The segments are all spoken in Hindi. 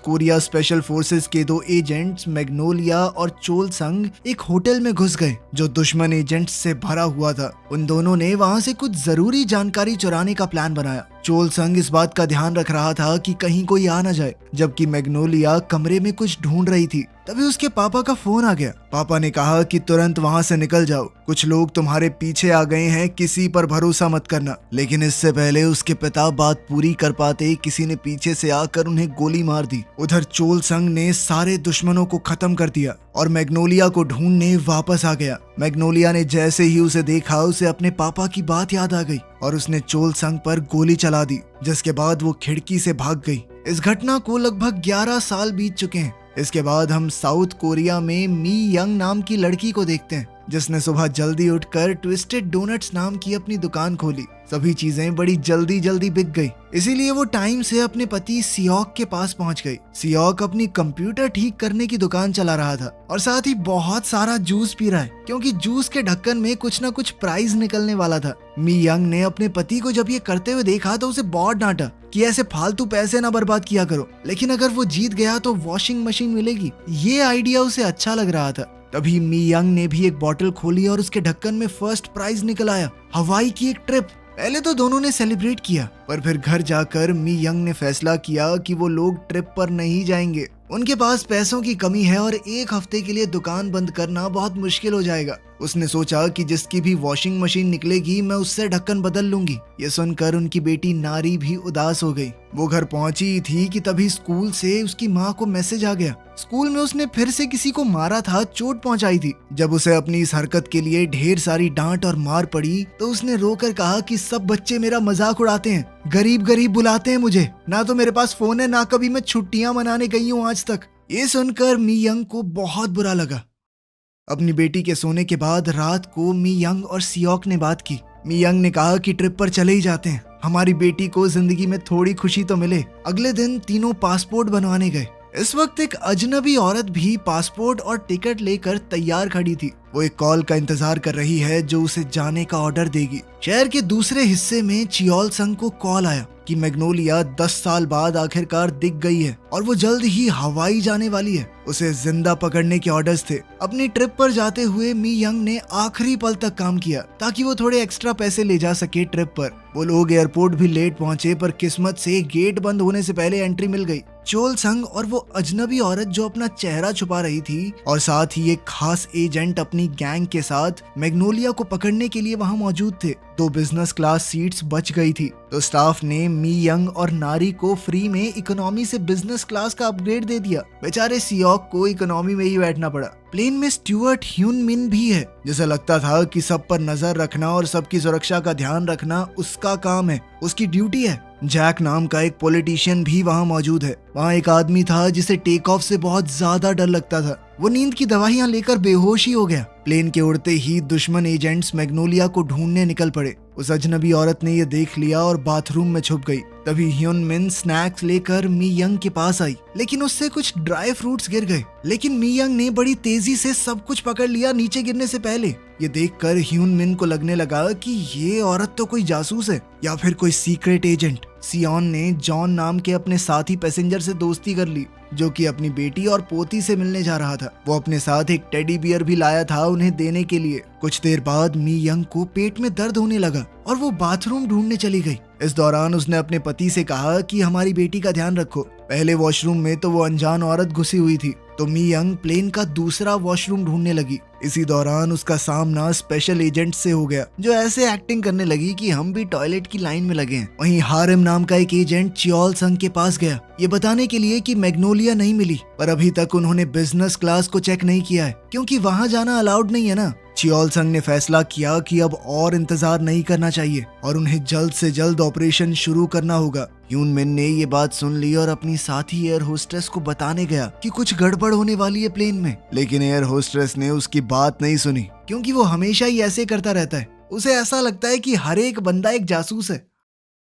कोरिया स्पेशल फोर्सेस के दो एजेंट्स मैग्नोलिया और चोल संग एक होटल में घुस गए जो दुश्मन एजेंट्स से भरा हुआ था। उन दोनों ने वहां से कुछ जरूरी जानकारी चुराने का प्लान बनाया। चोल संग इस बात का ध्यान रख रहा था कि कहीं कोई आ न जाए, जबकि मैग्नोलिया कमरे में कुछ ढूंढ रही थी। तभी उसके पापा का फोन आ गया। पापा ने कहा कि तुरंत वहां से निकल जाओ, कुछ लोग तुम्हारे पीछे आ गए हैं, किसी पर भरोसा मत करना। लेकिन इससे पहले उसके पिता बात पूरी कर पाते किसी ने पीछे से आकर उन्हें गोली मार दी। उधर चोल संग ने सारे दुश्मनों को खत्म कर दिया और मैग्नोलिया को ढूंढने वापस आ गया। मैग्नोलिया ने जैसे ही उसे देखा, उसे अपने पापा की बात याद आ गई और उसने चोल संग पर गोली चला दी, जिसके बाद वो खिड़की से भाग गई। इस घटना को लगभग 11 साल बीत चुके हैं। इसके बाद हम साउथ कोरिया में मी यंग नाम की लड़की को देखते हैं, जिसने सुबह जल्दी उठकर ट्विस्टेड डोनट्स नाम की अपनी दुकान खोली। सभी चीजें बड़ी जल्दी जल्दी बिक गई, इसीलिए वो टाइम से अपने पति सियोक के पास पहुंच गई। सियोक अपनी कंप्यूटर ठीक करने की दुकान चला रहा था और साथ ही बहुत सारा जूस पी रहा है, क्योंकि जूस के ढक्कन में कुछ न कुछ प्राइज निकलने वाला था। मी यंग ने अपने पति को जब ये करते हुए देखा तो उसे बहुत डांटा कि ऐसे फालतू पैसे ना बर्बाद किया करो, लेकिन अगर वो जीत गया तो वॉशिंग मशीन मिलेगी। ये आइडिया उसे अच्छा लग रहा था। तभी मी यंग ने भी एक बॉटल खोली और उसके ढक्कन में फर्स्ट प्राइज निकल आया, हवाई की एक ट्रिप। पहले तो दोनों ने सेलिब्रेट किया, पर फिर घर जाकर मी यंग ने फैसला किया कि वो लोग ट्रिप पर नहीं जाएंगे। उनके पास पैसों की कमी है और एक हफ्ते के लिए दुकान बंद करना बहुत मुश्किल हो जाएगा। उसने सोचा कि जिसकी भी वॉशिंग मशीन निकलेगी मैं उससे ढक्कन बदल लूंगी। ये सुनकर उनकी बेटी नारी भी उदास हो गई। वो घर पहुंची ही थी कि तभी स्कूल से उसकी माँ को मैसेज आ गया। स्कूल में उसने फिर से किसी को मारा था, चोट पहुंचाई थी। जब उसे अपनी इस हरकत के लिए ढेर सारी डांट और मार पड़ी तो उसने रोकर कहा कि सब बच्चे मेरा मजाक उड़ाते हैं, गरीब गरीब बुलाते हैं मुझे, ना तो मेरे पास फोन है, ना कभी मैं छुट्टियां मनाने गई हूँ आज तक। ये सुनकर मी यंग को बहुत बुरा लगा। अपनी बेटी के सोने के बाद रात को मी यंग और सियोक ने बात की। मी यंग ने कहा कि ट्रिप पर चले ही जाते हैं, हमारी बेटी को जिंदगी में थोड़ी खुशी तो मिले। अगले दिन तीनों पासपोर्ट बनवाने गए। इस वक्त एक अजनबी औरत भी पासपोर्ट और टिकट लेकर तैयार खड़ी थी। वो एक कॉल का इंतजार कर रही है जो उसे जाने का ऑर्डर देगी। शहर के दूसरे हिस्से में चियोल संग को कॉल आया कि मैग्नोलिया 10 साल बाद आखिरकार दिख गई है और वो जल्द ही हवाई जाने वाली है। उसे जिंदा पकड़ने के ऑर्डर्स थे। अपनी ट्रिप पर जाते हुए मी यंग ने आखिरी पल तक काम किया ताकि वो थोड़े एक्स्ट्रा पैसे ले जा सके ट्रिप पर। वो लोग एयरपोर्ट भी लेट पहुंचे, पर किस्मत से गेट बंद होने से पहले एंट्री मिल गई। चोल संग और वो अजनबी औरत जो अपना चेहरा छुपा रही थी और साथ ही एक खास एजेंट अपनी गैंग के साथ मैग्नोलिया को पकड़ने के लिए वहां मौजूद थे। 2 बिजनेस क्लास सीट्स बच गई थी, तो स्टाफ ने मी यंग और नारी को फ्री में इकोनॉमी से बिजनेस क्लास का अपग्रेड दे दिया। बेचारे सियोक को इकोनॉमी में ही बैठना पड़ा। प्लेन में स्टुअर्ट ह्यून मिन भी है, जिसे लगता था कि सब पर नजर रखना और सबकी सुरक्षा का ध्यान रखना उसका काम है, उसकी ड्यूटी है। जैक नाम का एक पॉलिटिशियन भी वहाँ मौजूद है। वहाँ एक आदमी था जिसे टेक ऑफ से बहुत ज्यादा डर लगता था। वो नींद की दवाइयां लेकर बेहोश ही हो गया। प्लेन के उड़ते ही दुश्मन एजेंट्स मैग्नोलिया को ढूंढने निकल पड़े। उस अजनबी औरत ने ये देख लिया और बाथरूम में छुप गई। तभी ह्यून मिन स्नैक्स लेकर मी यंग के पास आई, लेकिन उससे कुछ ड्राई फ्रूट्स गिर गए। लेकिन मी यंग ने बड़ी तेजी से सब कुछ पकड़ लिया नीचे गिरने से पहले। ये देखकर ह्यून मिन को लगने लगा कि ये औरत तो कोई जासूस है या फिर कोई सीक्रेट एजेंट। सियोन ने जॉन नाम के अपने साथी पैसेंजर से दोस्ती कर ली, जो कि अपनी बेटी और पोती से मिलने जा रहा था। वो अपने साथ एक टेडी बियर भी लाया था उन्हें देने के लिए। कुछ देर बाद मी यंग को पेट में दर्द होने लगा और वो बाथरूम ढूंढने चली गई। इस दौरान उसने अपने पति से कहा कि हमारी बेटी का ध्यान रखो। पहले वॉशरूम में तो वो अनजान औरत घुसी हुई थी, तो मी यंग प्लेन का दूसरा वॉशरूम ढूंढने लगी। इसी दौरान उसका सामना स्पेशल एजेंट से हो गया, जो ऐसे एक्टिंग करने लगी कि हम भी टॉयलेट की लाइन में लगे हैं। वहीं हारिम नाम का एक एजेंट चियोल संग के पास गया, ये बताने के लिए कि मैग्नोलिया नहीं मिली, पर अभी तक उन्होंने बिजनेस क्लास को चेक नहीं किया है, क्योंकि वहां जाना अलाउड नहीं है ना। चियोल संग ने फैसला किया कि अब और इंतजार नहीं करना चाहिए और उन्हें जल्द से जल्द ऑपरेशन शुरू करना होगा। ह्यून मिन ने ये बात सुन ली और अपनी साथी एयर होस्टेस को बताने गया कि कुछ गड़बड़ होने वाली है प्लेन में, लेकिन एयर होस्टेस ने उसकी बात नहीं सुनी, क्योंकि वो हमेशा ही ऐसे करता रहता है। उसे ऐसा लगता है कि हर एक बंदा एक जासूस है।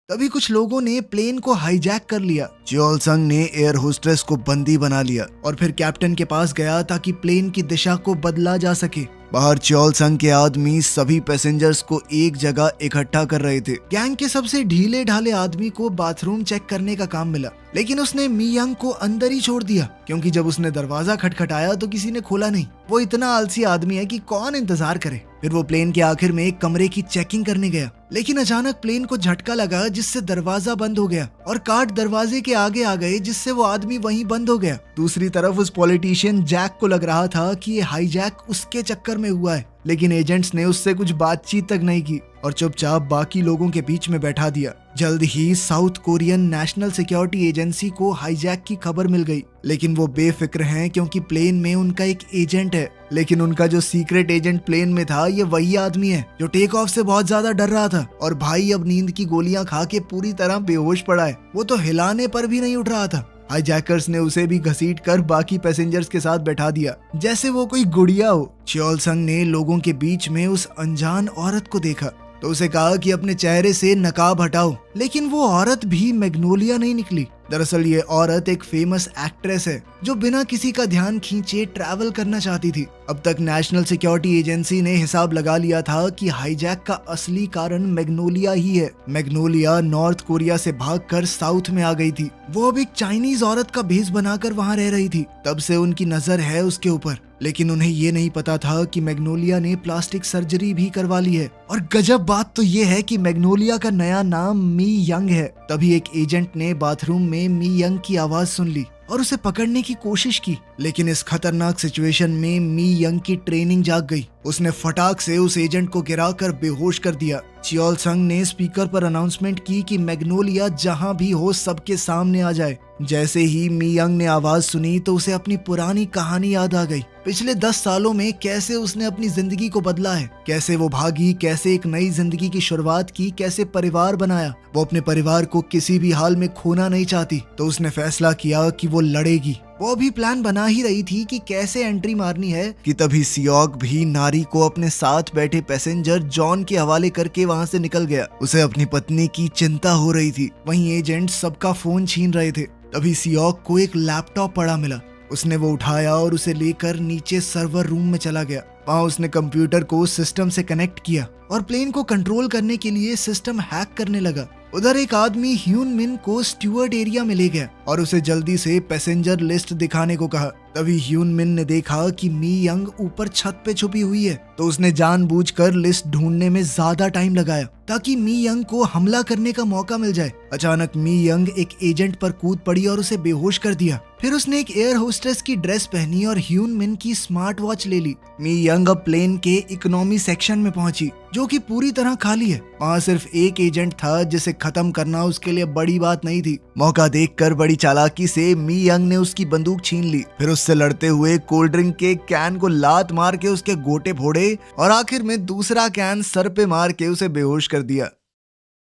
तभी कुछ लोगों ने प्लेन को हाईजैक कर लिया। च्योल संग ने एयर होस्टेस को बंदी बना लिया और फिर कैप्टन के पास गया ताकि प्लेन की दिशा को बदला जा सके। बाहर च्योल संग के आदमी सभी पैसेंजर्स को एक जगह इकट्ठा कर रहे थे। गैंग के सबसे ढीले ढाले आदमी को बाथरूम चेक करने का काम मिला, लेकिन उसने मी यंग को अंदर ही छोड़ दिया क्योंकि जब उसने दरवाजा खटखटाया तो किसी ने खोला नहीं। वो इतना आलसी आदमी है कि कौन इंतजार करे। फिर वो प्लेन के आखिर में एक कमरे की चेकिंग करने गया, लेकिन अचानक प्लेन को झटका लगा जिससे दरवाजा बंद हो गया और कार्ड दरवाजे के आगे आ गए जिससे वो आदमी वहीं बंद हो गया। दूसरी तरफ उस पॉलिटिशियन जैक को लग रहा था कि ये हाईजैक उसके चक्कर में हुआ है, लेकिन एजेंट्स ने उससे कुछ बातचीत तक नहीं की और चुपचाप बाकी लोगों के बीच में बैठा दिया। जल्द ही South Korean National Security Agency को हाईजैक की खबर मिल गई, लेकिन वो बेफिक्र हैं क्योंकि प्लेन में उनका एक एजेंट है। लेकिन उनका जो सीक्रेट एजेंट प्लेन में था ये वही आदमी है जो टेक ऑफ से बहुत ज्यादा डर रहा था और भाई अब नींद की गोलियां खा के पूरी तरह बेहोश पड़ा है। वो तो हिलाने पर भी नहीं उठ रहा था। हाईजैकर्स ने उसे भी घसीट कर बाकी पैसेंजर्स के साथ बैठा दिया जैसे वो कोई गुड़िया हो। च्योल संग ने लोगों के बीच में उस अनजान औरत को देखा तो उसे कहा कि अपने चेहरे से नकाब हटाओ, लेकिन वो औरत भी मैग्नोलिया नहीं निकली। दरअसल ये औरत एक फेमस एक्ट्रेस है जो बिना किसी का ध्यान खींचे ट्रैवल करना चाहती थी। अब तक नेशनल सिक्योरिटी एजेंसी ने हिसाब लगा लिया था कि हाईजैक का असली कारण मैग्नोलिया ही है। मैग्नोलिया नॉर्थ कोरिया से भागकर साउथ में आ गई थी। वो अब एक चाइनीज औरत का भेष बनाकर वहाँ रह रही थी। तब से उनकी नजर है उसके ऊपर, लेकिन उन्हें ये नहीं पता था कि मैग्नोलिया ने प्लास्टिक सर्जरी भी करवा ली है। और गजब बात तो ये है कि मैग्नोलिया का नया नाम मी यंग है। तभी एक एजेंट ने बाथरूम में मी यंग की आवाज सुन ली और उसे पकड़ने की कोशिश की, लेकिन इस खतरनाक सिचुएशन में मी यंग की ट्रेनिंग जाग गई। उसने फटाक से उस एजेंट को गिराकर बेहोश कर दिया। च्योल संग ने स्पीकर पर अनाउंसमेंट की कि मैग्नोलिया जहां भी हो सबके सामने आ जाए। जैसे ही मी यंग ने आवाज सुनी तो उसे अपनी पुरानी कहानी याद आ गई। पिछले 10 सालों में कैसे उसने अपनी जिंदगी को बदला है, कैसे वो भागी, कैसे एक नई जिंदगी की शुरुआत की, कैसे परिवार बनाया। वो अपने परिवार को किसी भी हाल में खोना नहीं चाहती, तो उसने फैसला किया कि वो लड़ेगी। वो भी प्लान बना ही रही थी कि कैसे एंट्री मारनी है कि तभी सियोक भी नारी को अपने साथ बैठे पैसेंजर जॉन के हवाले करके वहाँ से निकल गया। उसे अपनी पत्नी की चिंता हो रही थी। वहीं एजेंट सबका फोन छीन रहे थे। तभी सियोक को एक लैपटॉप पड़ा मिला। उसने वो उठाया और उसे लेकर नीचे सर्वर रूम में चला गया। वहाँ उसने कंप्यूटर को सिस्टम से कनेक्ट किया और प्लेन को कंट्रोल करने के लिए सिस्टम हैक करने लगा। उधर एक आदमी ह्यून मिन को स्टीवर्ड एरिया में ले गया और उसे जल्दी से पैसेंजर लिस्ट दिखाने को कहा। तभी ह्यून मिन ने देखा कि मी यंग ऊपर छत पे छुपी हुई है, तो उसने जानबूझकर लिस्ट ढूंढने में ज्यादा टाइम लगाया ताकि मी यंग को हमला करने का मौका मिल जाए। अचानक मी यंग एक एजेंट पर कूद पड़ी और उसे बेहोश कर दिया। फिर उसने एक एयर होस्टेस की ड्रेस पहनी और ह्यून मिन की स्मार्ट वॉच ले ली। मी यंग अब प्लेन के इकोनॉमी सेक्शन में पहुंची जो कि पूरी तरह खाली है। वहाँ सिर्फ एक एजेंट था जिसे खत्म करना उसके लिए बड़ी बात नहीं थी। मौका देखकर बड़ी चालाकी से मी यंग ने उसकी बंदूक छीन ली। फिर उससे लड़ते हुए कोल्ड ड्रिंक के कैन को लात मार के उसके गोटे फोड़े और आखिर में दूसरा कैन सर पे मार के उसे बेहोश कर दिया।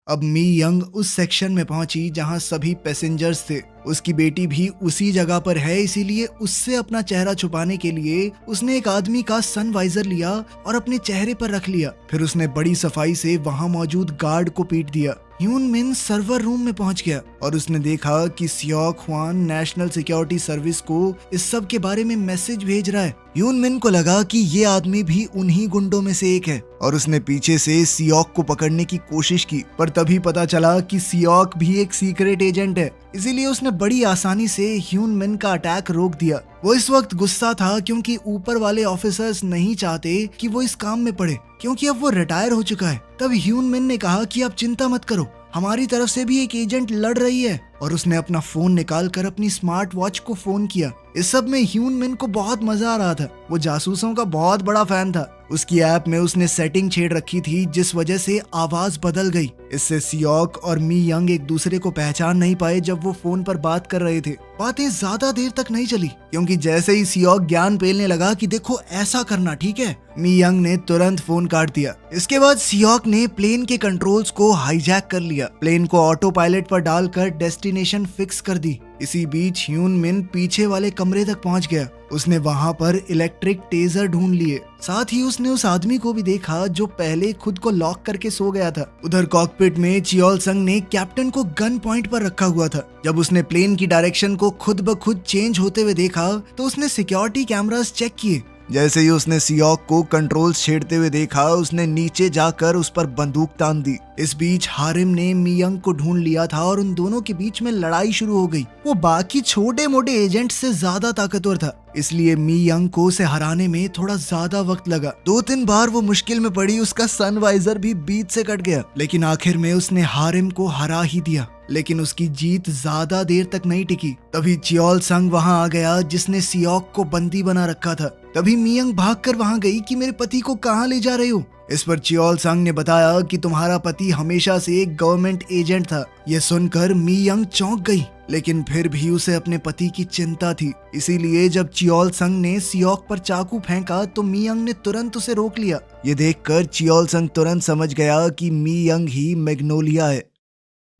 अब मी यंग उस सेक्शन में पहुंची जहां सभी पैसेंजर्स थे। उसकी बेटी भी उसी जगह पर है, इसीलिए उससे अपना चेहरा छुपाने के लिए उसने एक आदमी का सनवाइजर लिया और अपने चेहरे पर रख लिया। फिर उसने बड़ी सफाई से वहां मौजूद गार्ड को पीट दिया। ह्यून मिन सर्वर रूम में पहुंच गया और उसने देखा कि Seok Hwan national security service को इस सब के बारे में मैसेज भेज रहा है। ह्यून मिन को लगा कि ये आदमी भी उन्हीं गुंडों में से एक है और उसने पीछे से सियोक को पकड़ने की कोशिश की, पर तभी पता चला कि सियोक भी एक सीक्रेट एजेंट है। इसीलिए उसने बड़ी आसानी से ह्यून मिन का अटैक रोक दिया। वो इस वक्त गुस्सा था क्योंकि ऊपर वाले ऑफिसर्स नहीं चाहते कि वो इस काम में पड़े, क्योंकि अब वो रिटायर हो चुका है। तब ह्यून मिन ने कहा कि आप चिंता मत करो, हमारी तरफ से भी एक एजेंट लड़ रही है। और उसने अपना फोन निकाल कर अपनी स्मार्ट वॉच को फोन किया। इस सब में ह्यून मिन को बहुत मजा आ रहा था। वो जासूसों का बहुत बड़ा फैन था। उसकी ऐप में उसने सेटिंग छेड़ रखी थी जिस वजह से आवाज बदल गई। इससे सियोक और मी यंग एक दूसरे को पहचान नहीं पाए जब वो फोन पर बात कर रहे थे। बातें ज्यादा देर तक नहीं चली क्योंकि जैसे ही सियोक ज्ञान पेलने लगा कि देखो ऐसा करना, ठीक है, मी यंग ने तुरंत फोन काट दिया। इसके बाद सियोक ने प्लेन के कंट्रोल्स को हाईजैक कर लिया। प्लेन को ऑटो पायलट पर डालकर डेस्टिनेशन फिक्स कर दी। इसी बीच ह्यून मिन पीछे वाले कमरे तक पहुंच गया। उसने वहां पर इलेक्ट्रिक टेजर ढूंढ लिए। साथ ही उसने उस आदमी को भी देखा जो पहले खुद को लॉक करके सो गया था। उधर कॉकपिट में चियोल संग ने कैप्टन को गन पॉइंट पर रखा हुआ था। जब उसने प्लेन की डायरेक्शन को खुद ब खुद चेंज होते हुए देखा तो उसने सिक्योरिटी कैमरास चेक किए। जैसे ही उसने सियोक को कंट्रोल्स छेड़ते हुए देखा, उसने नीचे जाकर उस पर बंदूक तान दी। इस बीच हारिम ने मियंग को ढूंढ लिया था और उन दोनों के बीच में लड़ाई शुरू हो गई। वो बाकी छोटे मोटे एजेंट से ज्यादा ताकतवर था, इसलिए मियंग को उसे हराने में थोड़ा ज्यादा वक्त लगा। 2-3 बार वो मुश्किल में पड़ी, उसका सनवाइजर भी बीच से कट गया, लेकिन आखिर में उसने हारिम को हरा ही दिया। लेकिन उसकी जीत ज्यादा देर तक नहीं टिकी। तभी चियोल संग वहां आ गया जिसने सियोक को बंदी बना रखा था। तभी मियंग भागकर वहां गई कि मेरे पति को कहां ले जा रहे हो। इस पर चियोल संग ने बताया कि तुम्हारा पति हमेशा से एक गवर्नमेंट एजेंट था। यह सुनकर मियंग चौंक गई, लेकिन फिर भी उसे अपने पति की चिंता थी। इसीलिए जब चियोल संग ने सियोक पर चाकू फेंका तो मियंग ने तुरंत उसे रोक लिया। ये देखकर चियोल संग तुरंत समझ गया कि मियंग ही मैग्नोलिया है।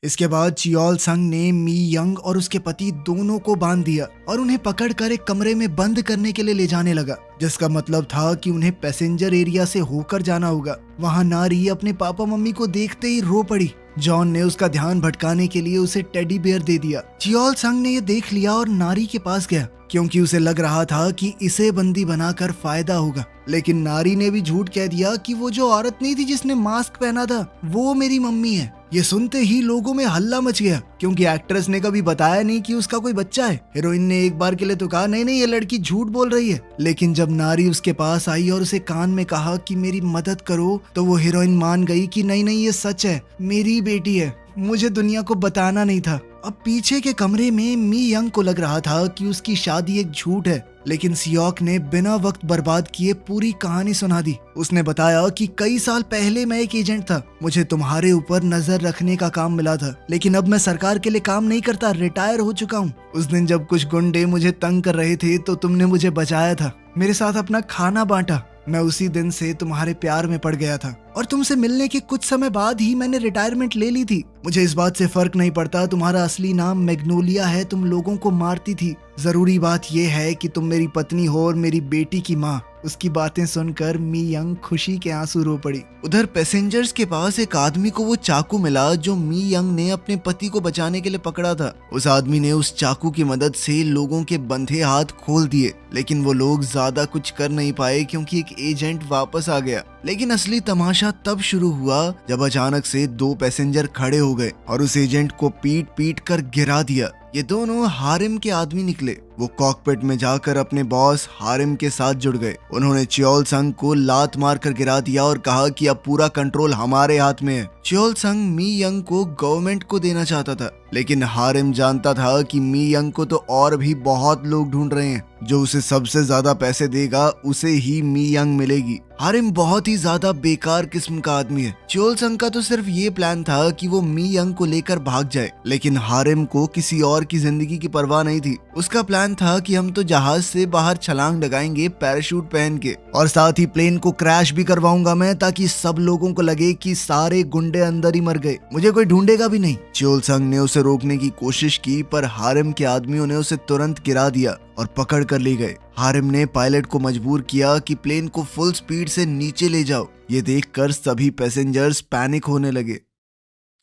इसके बाद चियोल संग ने मियंग और उसके पति दोनों को बांध दिया और उन्हें पकड़कर एक कमरे में बंद करने के लिए ले जाने लगा, जिसका मतलब था कि उन्हें पैसेंजर एरिया से होकर जाना होगा। वहां नारी अपने पापा मम्मी को देखते ही रो पड़ी। जॉन ने उसका ध्यान भटकाने के लिए उसे टेडी बेयर दे दिया। चियोल संग ने यह देख लिया और नारी के पास गया, क्योंकि उसे लग रहा था कि इसे बंदी बनाकर फायदा होगा। लेकिन नारी ने भी झूठ कह दिया कि वो जो औरत नहीं थी जिसने मास्क पहना था, वो मेरी मम्मी है। ये सुनते ही लोगों में हल्ला मच गया, क्योंकि एक्ट्रेस ने कभी बताया नहीं कि उसका कोई बच्चा है। हीरोइन ने एक बार के लिए तो कहा नहीं ये लड़की झूठ बोल रही है, लेकिन जब नारी उसके पास आई और उसे कान में कहा कि मेरी मदद करो, तो वो हीरोइन मान गई कि नहीं ये सच है, मेरी बेटी है, मुझे दुनिया को बताना नहीं था। अब पीछे के कमरे में मियंग को लग रहा था कि उसकी शादी एक झूठ है, लेकिन सियोक ने बिना वक्त बर्बाद किए पूरी कहानी सुना दी। उसने बताया कि कई साल पहले मैं एक एजेंट था, मुझे तुम्हारे ऊपर नजर रखने का काम मिला था, लेकिन अब मैं सरकार के लिए काम नहीं करता, रिटायर हो चुका हूँ। उस दिन जब कुछ गुंडे मुझे तंग कर रहे थे तो तुमने मुझे बचाया था, मेरे साथ अपना खाना बांटा। मैं उसी दिन से तुम्हारे प्यार में पड़ गया था और तुमसे मिलने के कुछ समय बाद ही मैंने रिटायरमेंट ले ली थी। मुझे इस बात से फर्क नहीं पड़ता तुम्हारा असली नाम मैग्नोलिया है, तुम लोगों को मारती थी। जरूरी बात यह है कि तुम मेरी पत्नी हो और मेरी बेटी की माँ। उसकी बातें सुनकर मियंग खुशी के आंसू रो पड़ी। उधर पैसेंजर्स के पास एक आदमी को वो चाकू मिला जो मियंग ने अपने पति को बचाने के लिए पकड़ा था। उस आदमी ने उस चाकू की मदद से लोगों के बंधे हाथ खोल दिए, लेकिन वो लोग ज्यादा कुछ कर नहीं पाए क्योंकि एक एजेंट वापस आ गया। लेकिन असली तमाशा तब शुरू हुआ जब अचानक से 2 पैसेंजर खड़े हो गए और उस एजेंट को पीट पीट कर गिरा दिया। ये दोनों हारिम के आदमी निकले। वो कॉकपिट में जाकर अपने बॉस हारिम के साथ जुड़ गए। उन्होंने चियोल संग को लात मारकर गिरा दिया और कहा कि अब पूरा कंट्रोल हमारे हाथ में है। चियोल संग मियंग को गवर्नमेंट को देना चाहता था, लेकिन हारिम जानता था कि मियंग को तो और भी बहुत लोग ढूंढ रहे हैं, जो उसे सबसे ज्यादा पैसे देगा उसे ही मियंग मिलेगी। हारिम बहुत ही ज्यादा बेकार किस्म का आदमी है। चियोल संग का तो सिर्फ ये प्लान था कि वो मियंग को लेकर भाग जाए, लेकिन हारिम को किसी और की जिंदगी की परवाह नहीं थी। उसका प्लान था कि हम तो जहाज से बाहर छलांग लगाएंगे पैराशूट पहन के, और साथ ही प्लेन को क्रैश भी करवाऊंगा मैं, ताकि सब लोगों को लगे कि सारे गुंडे अंदर ही मर गए, मुझे कोई ढूंढेगा भी नहीं। चियोल संग ने उसे रोकने की कोशिश की, पर हारिम के आदमियों ने उसे तुरंत गिरा दिया और पकड़ कर ले गए। हारिम ने पायलट को मजबूर किया कि प्लेन को फुल स्पीड से नीचे ले जाओ। ये देखकर सभी पैसेंजर्स पैनिक होने लगे।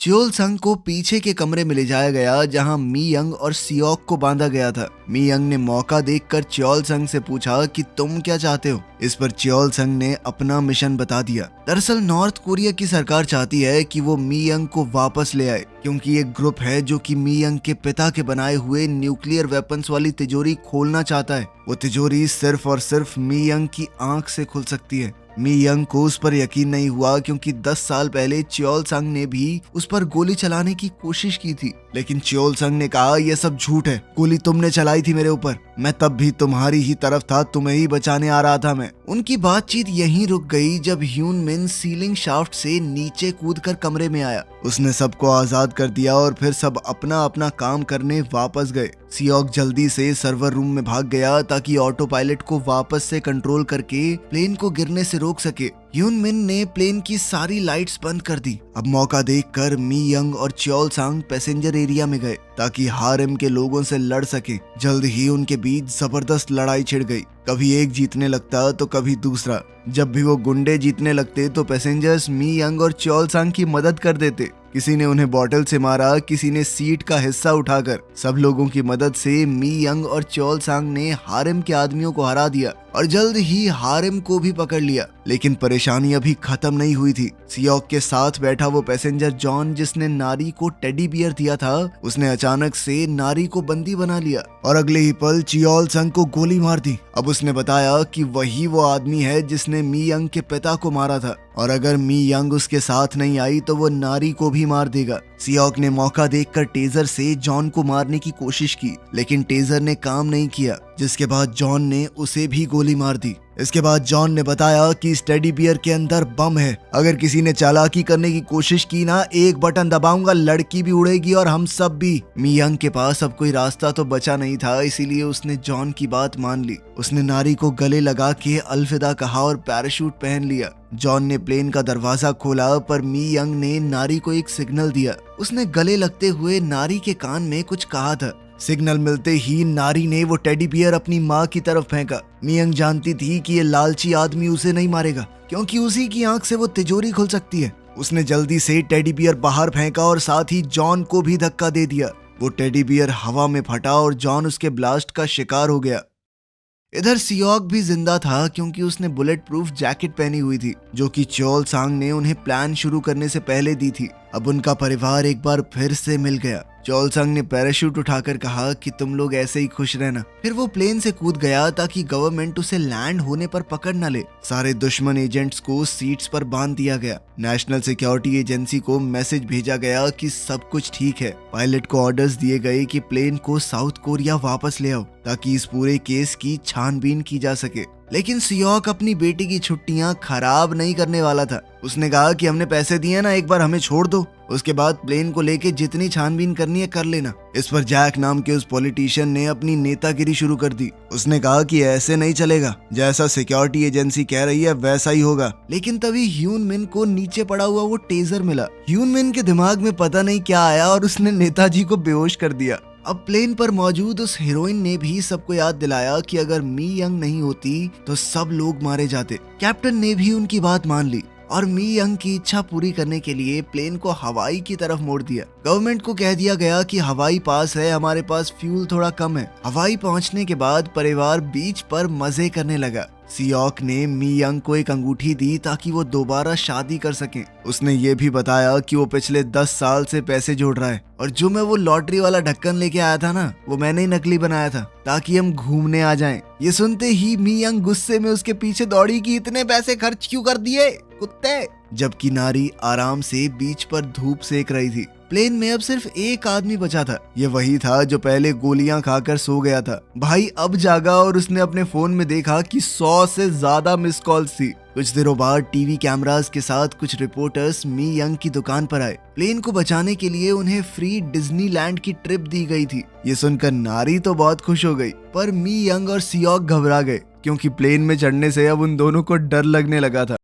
चियोल संग को पीछे के कमरे में ले जाया गया जहां मियंग और सियोक को बांधा गया था। मियंग ने मौका देखकर चियोल संग से पूछा कि तुम क्या चाहते हो। इस पर चियोल संग ने अपना मिशन बता दिया। दरअसल नॉर्थ कोरिया की सरकार चाहती है कि वो मियंग को वापस ले आए, क्योंकि एक ग्रुप है जो कि मियंग के पिता के बनाए हुए न्यूक्लियर वेपन्स वाली तिजोरी खोलना चाहता है। वो तिजोरी सिर्फ और सिर्फ मियंग की आंख से खुल सकती है। मियंग को उस पर यकीन नहीं हुआ, क्योंकि 10 साल पहले चियोल संग ने भी उस पर गोली चलाने की कोशिश की थी, लेकिन चियोल संग ने कहा यह सब झूठ है, गोली तुमने चलाई थी मेरे ऊपर, मैं तब भी तुम्हारी ही तरफ था, तुम्हें ही बचाने आ रहा था मैं। उनकी बातचीत यहीं रुक गई जब ह्यून मिन सीलिंग शाफ्ट से नीचे कूदकर कमरे में आया। उसने सबको आजाद कर दिया और फिर सब अपना अपना काम करने वापस गए। सियोक जल्दी से सर्वर रूम में भाग गया ताकि ऑटो पायलट को वापस से कंट्रोल करके प्लेन को गिरने से रोक सके। ह्यून मिन ने प्लेन की सारी लाइट्स बंद कर दी। अब मौका देखकर मी यंग और च्योल सांग पैसेंजर एरिया में गए ताकि हारेम के लोगों से लड़ सके। जल्द ही उनके बीच जबरदस्त लड़ाई छिड़ गई। कभी एक जीतने लगता तो कभी दूसरा। जब भी वो गुंडे जीतने लगते तो पैसेंजर्स मी यंग और च्योल सांग की मदद कर देते। किसी ने उन्हें बॉटल से मारा, किसी ने सीट का हिस्सा उठाकर। सब लोगों की मदद से मी यंग और च्योल सांग ने हारेम के आदमियों को हरा दिया और जल्द ही हारेम को भी पकड़ लिया। लेकिन परेशानी अभी खत्म नहीं हुई थी। सियोक के साथ बैठा वो पैसेंजर जॉन, जिसने नारी को टेडी बियर दिया था, उसने अचानक से नारी को बंदी बना लिया और अगले ही पल च्योल सांग को गोली मार दी। अब उसने बताया कि वही वो आदमी है जिसने मी यंग के पिता को मारा था और अगर मी यंग उसके साथ नहीं आई तो वो नारी को भी मार देगा। सियोक ने मौका देखकर टेजर से जॉन को मारने की कोशिश की, लेकिन टेजर ने काम नहीं किया, जिसके बाद जॉन ने उसे भी गोली मार दी। इसके बाद जॉन ने बताया कि इस टेडी बियर के अंदर बम है। अगर किसी ने चालाकी करने की कोशिश की ना, एक बटन दबाऊंगा, लड़की भी उड़ेगी और हम सब भी। मी यंग के पास अब कोई रास्ता तो बचा नहीं था, इसीलिए उसने जॉन की बात मान ली। उसने नारी को गले लगा के अलविदा कहा और पैराशूट पहन लिया। जॉन ने प्लेन का दरवाजा खोला, पर मी यंग ने नारी को एक सिग्नल दिया। उसने गले लगते हुए नारी के कान में कुछ कहा था। सिग्नल मिलते ही नारी ने वो टेडी बियर अपनी माँ की तरफ फेंका। मी यंग जानती थी कि ये लालची आदमी उसे नहीं मारेगा, क्योंकि उसी की आंख से वो तिजोरी खुल सकती है। उसने जल्दी से टेडी बियर बाहर फेंका और साथ ही जॉन को भी धक्का दे दिया। वो टेडी बियर हवा में फटा और जॉन उसके ब्लास्ट का शिकार हो गया। इधर सियोक भी जिंदा था, क्योंकि उसने बुलेट प्रूफ जैकेट पहनी हुई थी, जो कि च्योल सांग ने उन्हें प्लान शुरू करने से पहले दी थी। अब उनका परिवार एक बार फिर से मिल गया। च्योल सांग ने पैराशूट उठाकर कहा कि तुम लोग ऐसे ही खुश रहना। फिर वो प्लेन से कूद गया ताकि गवर्नमेंट उसे लैंड होने पर पकड़ न ले। सारे दुश्मन एजेंट्स को सीट्स पर बांध दिया गया। नेशनल सिक्योरिटी एजेंसी को मैसेज भेजा गया कि सब कुछ ठीक है। पायलट को ऑर्डर्स दिए गए कि प्लेन को साउथ कोरिया वापस ले आओ ताकि इस पूरे केस की छानबीन की जा सके। लेकिन सियोक अपनी बेटी की छुट्टियां खराब नहीं करने वाला था। उसने कहा कि हमने पैसे दिए ना, एक बार हमें छोड़ दो, उसके बाद प्लेन को लेके जितनी छानबीन करनी है कर लेना। इस पर जैक नाम के उस पॉलिटिशियन ने अपनी नेतागिरी शुरू कर दी। उसने कहा कि ऐसे नहीं चलेगा, जैसा सिक्योरिटी एजेंसी कह रही है वैसा ही होगा। लेकिन तभी ह्यून मिन को नीचे पड़ा हुआ वो टेजर मिला। ह्यून मिन के दिमाग में पता नहीं क्या आया और उसने नेताजी को बेहोश कर दिया। अब प्लेन पर मौजूद उस हीरोइन ने भी सबको याद दिलाया कि अगर मी यंग नहीं होती तो सब लोग मारे जाते। कैप्टन ने भी उनकी बात मान ली और मी यंग की इच्छा पूरी करने के लिए प्लेन को हवाई की तरफ मोड़ दिया। गवर्नमेंट को कह दिया गया कि हवाई पास है, हमारे पास फ्यूल थोड़ा कम है। हवाई पहुंचने के बाद परिवार बीच पर मजे करने लगा। सियोक ने मी यंग को एक अंगूठी दी ताकि वो दोबारा शादी कर सकें। उसने ये भी बताया कि वो पिछले 10 साल से पैसे जोड़ रहा है और जो मैं वो लॉटरी वाला ढक्कन लेके आया था ना, वो मैंने ही नकली बनाया था ताकि हम घूमने आ जाएं। ये सुनते ही मी यंग गुस्से में उसके पीछे दौड़ी कि इतने पैसे खर्च क्यों कर दिए कुत्ते। जबकि नारी आराम से बीच पर धूप सेक रही थी। प्लेन में अब सिर्फ एक आदमी बचा था। ये वही था जो पहले गोलियां खाकर सो गया था। भाई अब जागा और उसने अपने फोन में देखा कि 100 से ज्यादा मिस कॉल्स थी। कुछ दिनों बाद टीवी कैमरास के साथ कुछ रिपोर्टर्स मी यंग की दुकान पर आए। प्लेन को बचाने के लिए उन्हें फ्री डिज्नीलैंड की ट्रिप दी गई थी। ये सुनकर नारी तो बहुत खुश हो गई, पर मी यंग और सियोक घबरा गए, क्योंकि प्लेन में चढ़ने से अब उन दोनों को डर लगने लगा था।